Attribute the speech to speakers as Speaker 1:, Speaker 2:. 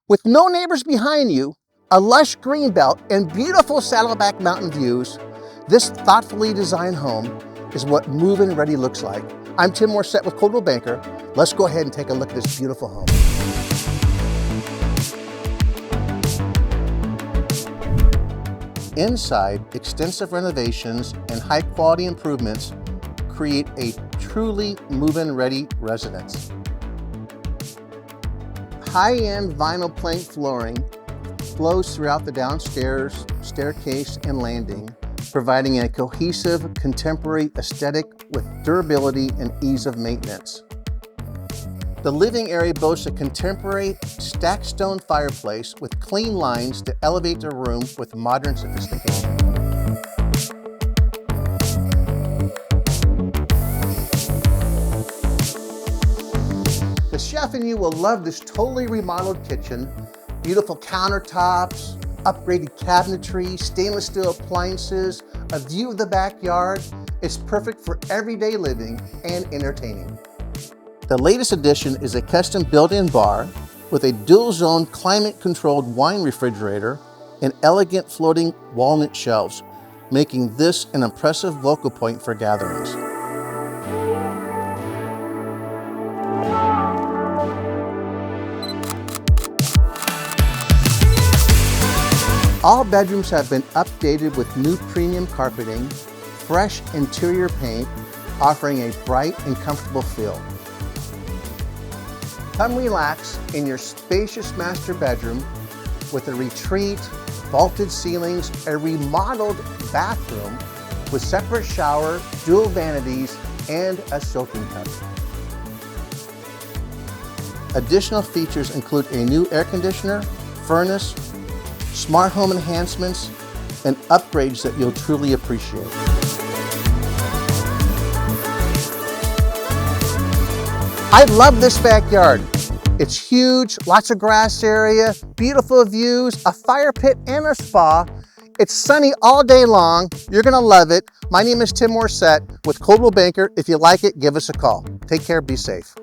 Speaker 1: With no neighbors behind you, a lush greenbelt, and beautiful Saddleback Mountain views, this thoughtfully designed home is what move-in ready looks like. I'm Tim Morissette with Coldwell Banker. Let's go ahead and take a look at this beautiful home. Inside, extensive renovations and high-quality improvements create a truly move-in ready residence. High-end vinyl plank flooring flows throughout the downstairs, staircase, and landing, providing a cohesive, contemporary aesthetic with durability and ease of maintenance. The living area boasts a contemporary stacked stone fireplace with clean lines to elevate the room with modern sophistication. The chef in you will love this totally remodeled kitchen. Beautiful countertops, upgraded cabinetry, stainless steel appliances, a view of the backyard. It's perfect for everyday living and entertaining. The latest addition is a custom built-in bar with a dual-zone climate-controlled wine refrigerator and elegant floating walnut shelves, making this an impressive focal point for gatherings. All bedrooms have been updated with new premium carpeting, fresh interior paint, offering a bright and comfortable feel. Come relax in your spacious master bedroom with a retreat, vaulted ceilings, a remodeled bathroom with separate shower, dual vanities, and a soaking tub. Additional features include a new air conditioner, furnace, smart home enhancements, and upgrades that you'll truly appreciate. I love this backyard. It's huge, lots of grass area, beautiful views, a fire pit and a spa. It's sunny all day long. You're gonna love it. My name is Tim Morissette with Coldwell Banker. If you like it, give us a call. Take care, be safe.